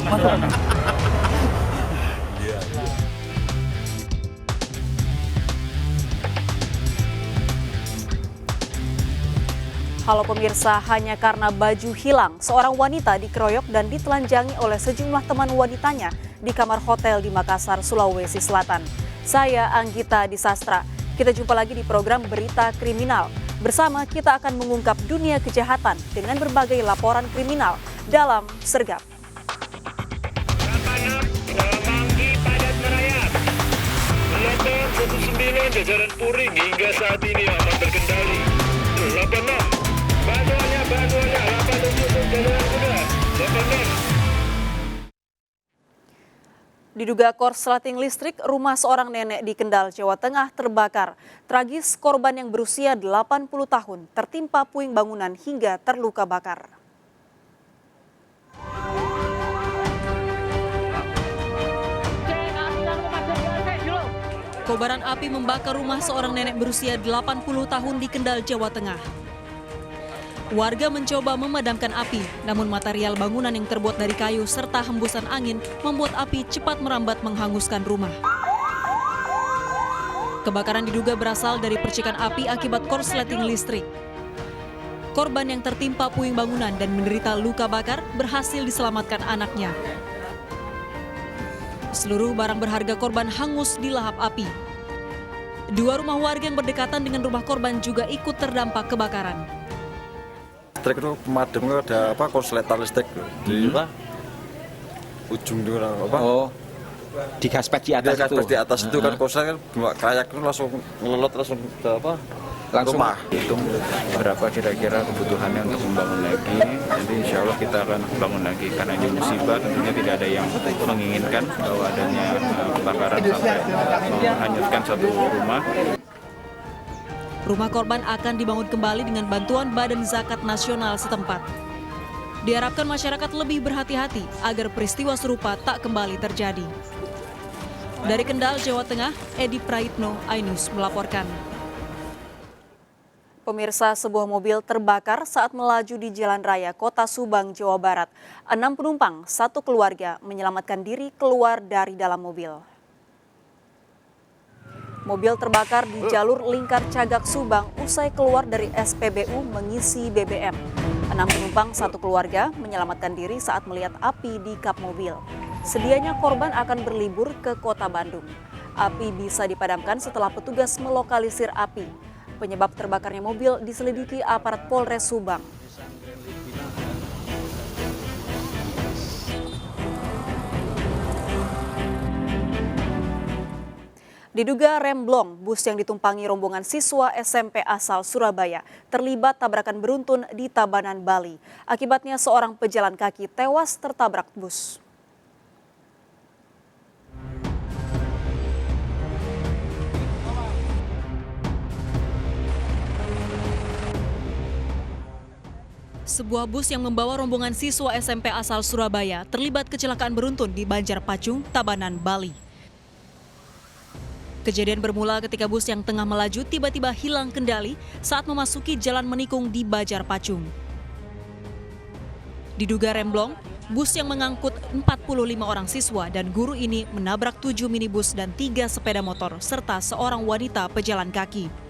Halo pemirsa, hanya karena baju hilang, seorang wanita dikeroyok dan ditelanjangi oleh sejumlah teman wanitanya di kamar hotel di Makassar, Sulawesi Selatan. Saya Anggita Disastra. Kita jumpa lagi di program Berita Kriminal. Bersama kita akan mengungkap dunia kejahatan dengan berbagai laporan kriminal dalam Sergap. Laporan 19 jajaran Puring hingga saat ini aman terkendali. 86 bantuannya 87 jajaran kuda 86. Diduga korsleting listrik, rumah seorang nenek di Kendal, Jawa Tengah terbakar. Tragis, korban yang berusia 80 tahun tertimpa puing bangunan hingga terluka bakar. Kobaran api membakar rumah seorang nenek berusia 80 tahun di Kendal, Jawa Tengah. Warga mencoba memadamkan api, namun material bangunan yang terbuat dari kayu serta hembusan angin membuat api cepat merambat menghanguskan rumah. Kebakaran diduga berasal dari percikan api akibat korsleting listrik. Korban yang tertimpa puing bangunan dan menderita luka bakar berhasil diselamatkan anaknya. Seluruh barang berharga korban hangus di lahap api. Dua rumah warga yang berdekatan dengan rumah korban juga ikut terdampak kebakaran. Listrik itu pemadam ada korsleting listrik di ujung di apa? Oh, di gaspet di atas itu. Di atas itu kan korsleting kayak itu langsung ngelelot langsung ke Langsung rumah. Hitung berapa kira-kira kebutuhannya untuk membangun lagi. Jadi insya Allah kita akan bangun lagi karena ini musibah, tentunya tidak ada yang menginginkan bahwa adanya kebakaran sampai menghanyutkan satu rumah. Rumah korban akan dibangun kembali dengan bantuan Badan Zakat Nasional setempat. Diharapkan masyarakat lebih berhati-hati agar peristiwa serupa tak kembali terjadi. Dari Kendal, Jawa Tengah, Edi Praitno, iNews melaporkan. Pemirsa, sebuah mobil terbakar saat melaju di Jalan Raya Kota Subang, Jawa Barat. 6 penumpang, satu keluarga menyelamatkan diri keluar dari dalam mobil. Mobil terbakar di jalur lingkar Cagak Subang usai keluar dari SPBU mengisi BBM. 6 penumpang satu keluarga menyelamatkan diri saat melihat api di kap mobil. Sedianya korban akan berlibur ke kota Bandung. Api bisa dipadamkan setelah petugas melokalisir api. Penyebab terbakarnya mobil diselidiki aparat Polres Subang. Diduga remblong, bus yang ditumpangi rombongan siswa SMP asal Surabaya terlibat tabrakan beruntun di Tabanan, Bali. Akibatnya seorang pejalan kaki tewas tertabrak bus. Sebuah bus yang membawa rombongan siswa SMP asal Surabaya terlibat kecelakaan beruntun di Banjarpacung, Tabanan, Bali. Kejadian bermula ketika bus yang tengah melaju tiba-tiba hilang kendali saat memasuki jalan menikung di Banjarpacung. Diduga remblong, bus yang mengangkut 45 orang siswa dan guru ini menabrak 7 minibus dan 3 sepeda motor serta seorang wanita pejalan kaki.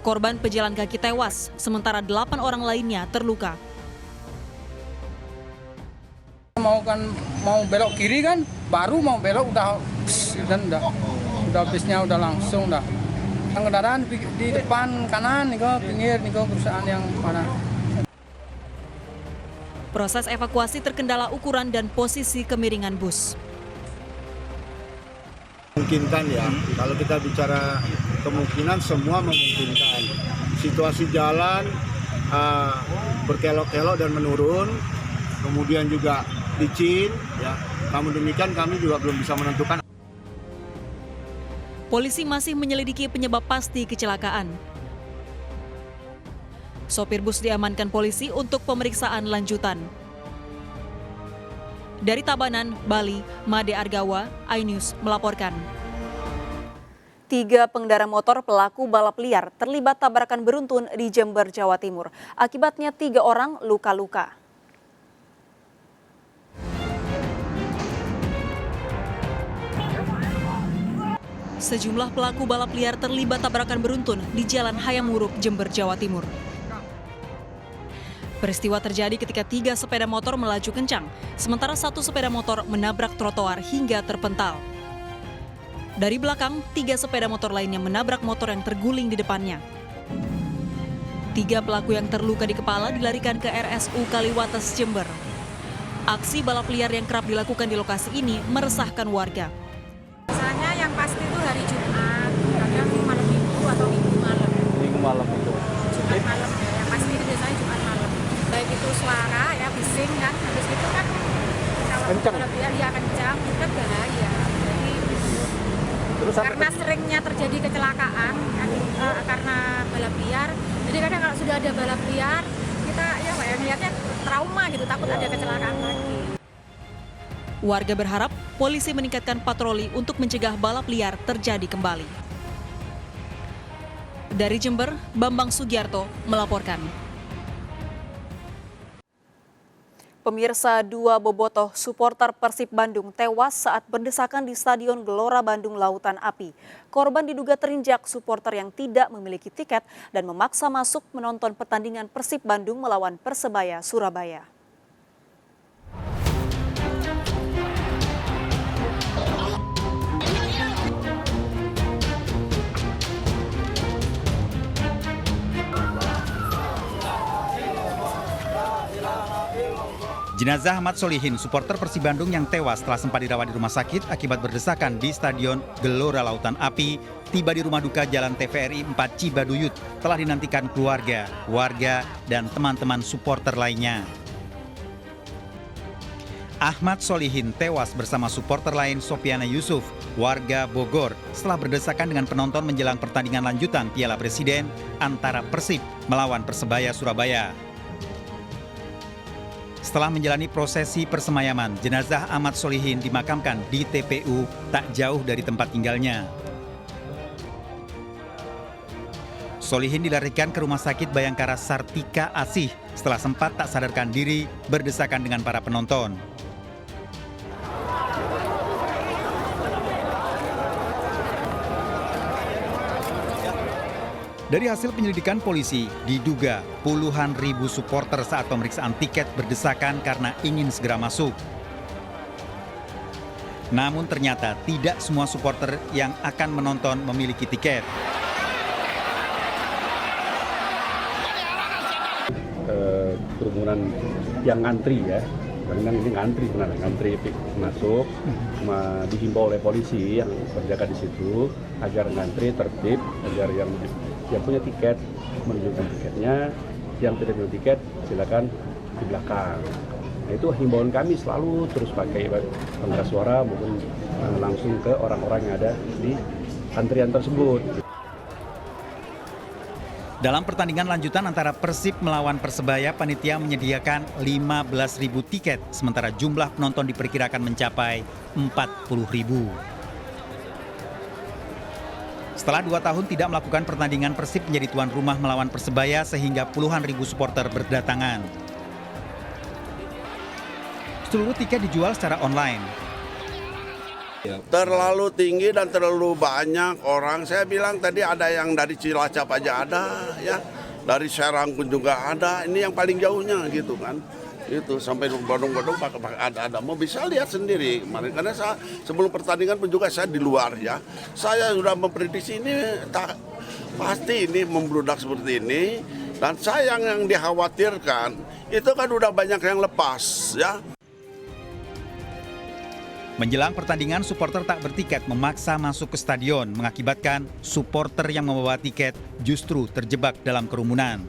Korban pejalan kaki tewas, sementara 8 orang lainnya terluka. Mau belok kiri kan, baru mau belok udah bisnya udah langsung dah. Yang kendaraan di depan kanan nih pinggir nih perusahaan yang mana. Proses evakuasi terkendala ukuran dan posisi kemiringan bus. Memungkinkan ya, kalau kita bicara kemungkinan semua memungkinkan. Situasi jalan berkelok-kelok dan menurun, kemudian juga licin, ya. Namun demikian kami juga belum bisa menentukan. Polisi masih menyelidiki penyebab pasti kecelakaan. Sopir bus diamankan polisi untuk pemeriksaan lanjutan. Dari Tabanan, Bali, Made Argawa, iNews melaporkan. 3 pengendara motor pelaku balap liar terlibat tabrakan beruntun di Jember, Jawa Timur. Akibatnya 3 orang luka-luka. Sejumlah pelaku balap liar terlibat tabrakan beruntun di Jalan Hayam Wuruk, Jember, Jawa Timur. Peristiwa terjadi ketika 3 sepeda motor melaju kencang, sementara 1 sepeda motor menabrak trotoar hingga terpental. Dari belakang, 3 sepeda motor lainnya menabrak motor yang terguling di depannya. 3 pelaku yang terluka di kepala dilarikan ke RSU Kaliwates, Jember. Aksi balap liar yang kerap dilakukan di lokasi ini meresahkan warga. Biasanya yang pasti itu hari Jumat, kadang malam Minggu atau Minggu malam. Minggu malam itu. Jumat malam ya, yang pasti itu biasanya Jumat malam. Baik itu suara ya, bising kan, habis itu kan kalau Kencang. balap liar ya kencang, itu kan bahaya. Jadi Terus karena seringnya terjadi kecelakaan karena balap liar. Jadi kadang kalau sudah ada balap liar, kita ya melihatnya trauma gitu, takut ada kecelakaan lagi. Warga berharap polisi meningkatkan patroli untuk mencegah balap liar terjadi kembali. Dari Jember, Bambang Sugiarto melaporkan. Pemirsa, 2 bobotoh supporter Persib Bandung tewas saat berdesakan di Stadion Gelora Bandung Lautan Api. Korban diduga terinjak supporter yang tidak memiliki tiket dan memaksa masuk menonton pertandingan Persib Bandung melawan Persebaya Surabaya. Jenazah Ahmad Solihin, supporter Persib Bandung yang tewas setelah sempat dirawat di rumah sakit akibat berdesakan di Stadion Gelora Lautan Api, tiba di rumah duka Jalan TVRI 4 Cibaduyut, telah dinantikan keluarga, warga, dan teman-teman supporter lainnya. Ahmad Solihin tewas bersama supporter lain Sofiana Yusuf, warga Bogor, setelah berdesakan dengan penonton menjelang pertandingan lanjutan Piala Presiden antara Persib melawan Persebaya Surabaya. Setelah menjalani prosesi persemayaman, jenazah Ahmad Solihin dimakamkan di TPU tak jauh dari tempat tinggalnya. Solihin dilarikan ke Rumah Sakit Bayangkara Sartika Asih setelah sempat tak sadarkan diri berdesakan dengan para penonton. Dari hasil penyelidikan polisi, diduga puluhan ribu supporter saat pemeriksaan tiket berdesakan karena ingin segera masuk. Namun ternyata tidak semua supporter yang akan menonton memiliki tiket. Kerumunan yang ngantri ya, karena ini ngantri sebenarnya, ngantri masuk, dihimbau oleh polisi yang berjaga di situ agar ngantri tertib, agar yang punya tiket menunjukkan tiketnya, yang tidak punya tiket silakan di belakang. Nah, itu himbauan kami selalu terus pakai pengeras suara maupun langsung ke orang-orang yang ada di antrian tersebut. Dalam pertandingan lanjutan antara Persib melawan Persebaya, panitia menyediakan 15.000 tiket, sementara jumlah penonton diperkirakan mencapai 40.000. Setelah 2 tahun tidak melakukan pertandingan, Persib menjadi tuan rumah melawan Persebaya sehingga puluhan ribu supporter berdatangan. Seluruh tiket dijual secara online. Terlalu tinggi dan terlalu banyak orang. Saya bilang tadi ada yang dari Cilacap aja ada, ya, dari Serang pun juga ada. Ini yang paling jauhnya gitu kan. Itu sampai bodong-bodong ada mau bisa lihat sendiri kemarin, karena saya sebelum pertandingan pun juga saya di luar ya. Saya sudah memprediksi ini pasti ini membludak seperti ini, dan sayang yang dikhawatirkan itu kan udah banyak yang lepas ya. Menjelang pertandingan, supporter tak bertiket memaksa masuk ke stadion, mengakibatkan supporter yang membawa tiket justru terjebak dalam kerumunan.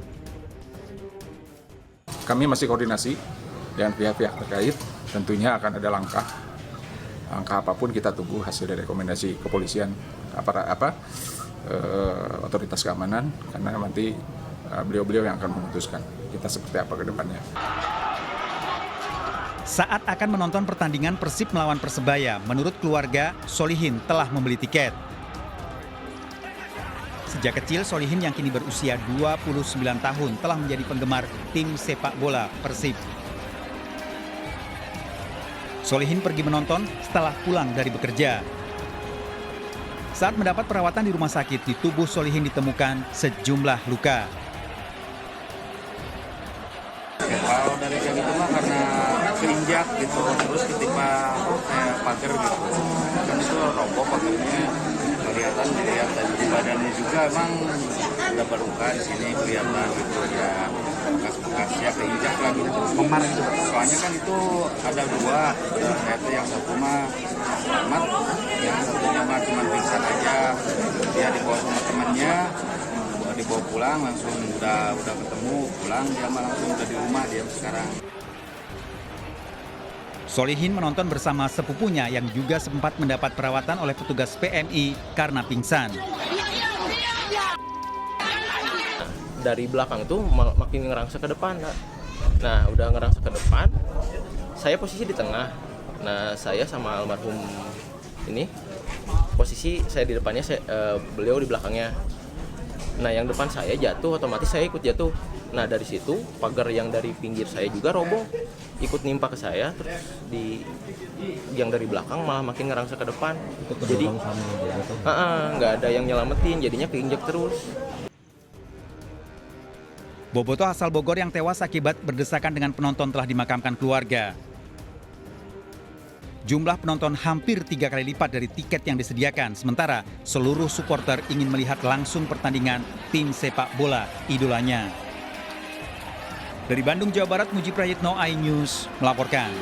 Kami masih koordinasi dengan pihak-pihak terkait, tentunya akan ada langkah apapun kita tunggu hasil dari rekomendasi kepolisian, otoritas keamanan, karena nanti beliau-beliau yang akan memutuskan kita seperti apa ke depannya. Saat akan menonton pertandingan Persib melawan Persebaya, menurut keluarga, Solihin telah membeli tiket. Sejak kecil, Solihin yang kini berusia 29 tahun telah menjadi penggemar tim sepak bola Persib. Solihin pergi menonton setelah pulang dari bekerja. Saat mendapat perawatan di rumah sakit, di tubuh Solihin ditemukan sejumlah luka. Kalau dari kayak gitu mah karena keinjak gitu, terus ketika pagar gitu, kan itu roboh pagarnya, kelihatan dilihat dari badannya juga emang udah berluka di sini kelihatan gitu ya, bekas-bekasnya keinjak lah gitu. Kemarin itu, soalnya kan itu ada dua, itu yang satu mah selamat, yang satunya mah cuma pingsan aja, dia dibawa sama temannya. Dibawa pulang langsung udah ketemu pulang, dia mah langsung udah di rumah dia sekarang. Solihin menonton bersama sepupunya yang juga sempat mendapat perawatan oleh petugas PMI karena pingsan. Dari belakang tuh makin ngerangsa ke depan. Nah, udah ngerangsa ke depan, saya posisi di tengah. Nah, saya sama almarhum ini posisi saya di depannya, beliau di belakangnya. Nah, yang depan saya jatuh, otomatis saya ikut jatuh. Nah, dari situ pagar yang dari pinggir saya juga roboh, ikut nimpa ke saya. Terus yang dari belakang malah makin ngerangsa ke depan. Jadi nggak ada yang nyelamatin, jadinya keinjak terus. Bobotoh asal Bogor yang tewas akibat berdesakan dengan penonton telah dimakamkan keluarga. Jumlah penonton hampir 3 kali lipat dari tiket yang disediakan. Sementara seluruh supporter ingin melihat langsung pertandingan tim sepak bola idolanya. Dari Bandung, Jawa Barat, Muji Prayitno, iNews melaporkan.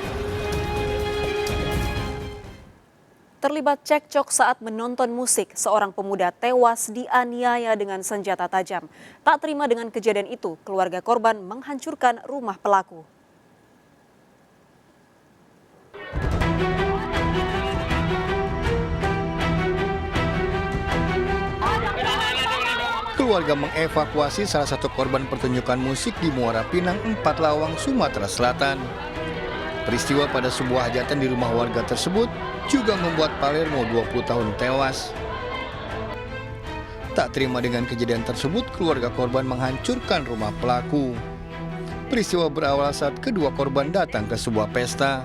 Terlibat cekcok saat menonton musik, seorang pemuda tewas dianiaya dengan senjata tajam. Tak terima dengan kejadian itu, keluarga korban menghancurkan rumah pelaku. Keluarga mengevakuasi salah satu korban pertunjukan musik di Muara Pinang, 4 Lawang, Sumatera Selatan. Peristiwa pada sebuah hajatan di rumah warga tersebut juga membuat Palermo 20 tahun tewas. Tak terima dengan kejadian tersebut, keluarga korban menghancurkan rumah pelaku. Peristiwa berawal saat kedua korban datang ke sebuah pesta.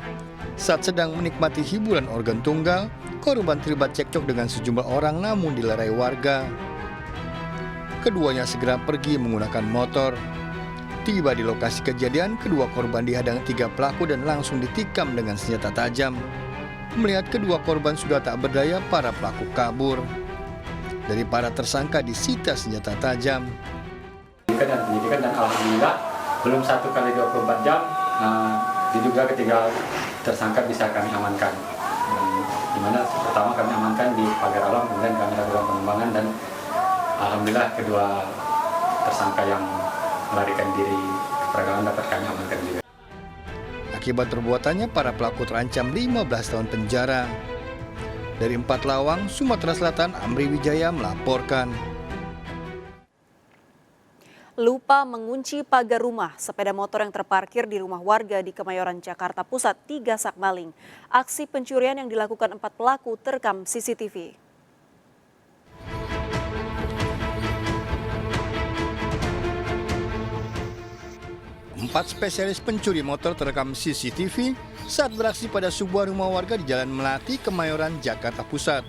Saat sedang menikmati hiburan organ tunggal, korban terlibat cekcok dengan sejumlah orang namun dilerai warga. Keduanya segera pergi menggunakan motor. Tiba di lokasi kejadian, kedua korban dihadang 3 pelaku dan langsung ditikam dengan senjata tajam. Melihat kedua korban sudah tak berdaya, para pelaku kabur. Dari para tersangka disita senjata tajam. Penyidikan dan alhamdulillah belum 1x24 jam diduga ketiga tersangka bisa kami amankan. Di mana pertama kami amankan di Pagar Alam, kemudian kami lakukan pengembangan dan alhamdulillah kedua tersangka yang melarikan diri ke peragaman dapat kami amankan juga. Akibat perbuatannya, para pelaku terancam 15 tahun penjara. Dari 4 Lawang, Sumatera Selatan, Amri Wijaya melaporkan. Lupa mengunci pagar rumah, sepeda motor yang terparkir di rumah warga di Kemayoran, Jakarta Pusat digasak maling. Aksi pencurian yang dilakukan 4 pelaku terekam CCTV. Empat spesialis pencuri motor terekam CCTV saat beraksi pada sebuah rumah warga di Jalan Melati, Kemayoran, Jakarta Pusat.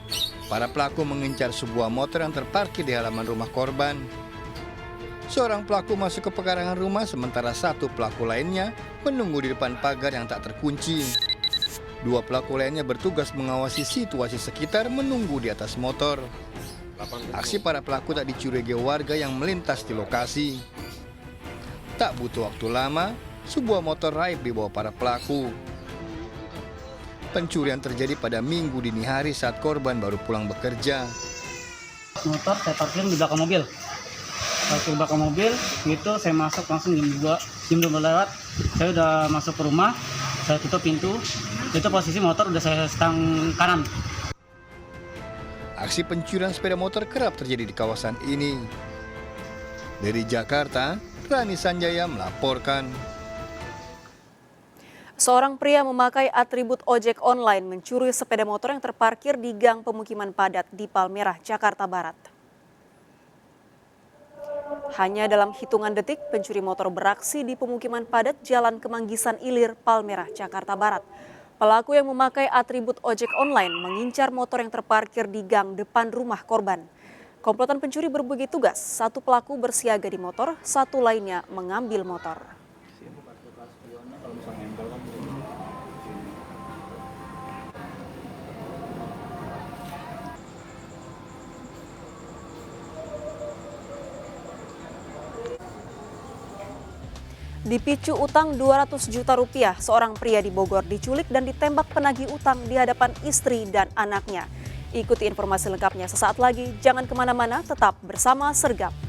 Para pelaku mengincar sebuah motor yang terparkir di halaman rumah korban. Seorang pelaku masuk ke pekarangan rumah, sementara satu pelaku lainnya menunggu di depan pagar yang tak terkunci. 2 pelaku lainnya bertugas mengawasi situasi sekitar menunggu di atas motor. Aksi para pelaku tak dicurigai warga yang melintas di lokasi. Tak butuh waktu lama, sebuah motor raib dibawa para pelaku. Pencurian terjadi pada Minggu dini hari saat korban baru pulang bekerja. Motor saya parkir di belakang mobil. Parkir belakang mobil, gitu saya masuk langsung jam 2 lewat. Saya udah masuk ke rumah, saya tutup pintu. Itu posisi motor udah saya stang kanan. Aksi pencurian sepeda motor kerap terjadi di kawasan ini. Dari Jakarta, Rani Sanjaya melaporkan. Seorang pria memakai atribut ojek online mencuri sepeda motor yang terparkir di gang pemukiman padat di Palmerah, Jakarta Barat. Hanya dalam hitungan detik, pencuri motor beraksi di pemukiman padat Jalan Kemanggisan Ilir, Palmerah, Jakarta Barat. Pelaku yang memakai atribut ojek online mengincar motor yang terparkir di gang depan rumah korban. Komplotan pencuri berbagi tugas, satu pelaku bersiaga di motor, satu lainnya mengambil motor. Dipicu utang 200 juta rupiah, seorang pria di Bogor diculik dan ditembak penagih utang di hadapan istri dan anaknya. Ikuti informasi lengkapnya sesaat lagi, jangan kemana-mana, tetap bersama Sergap.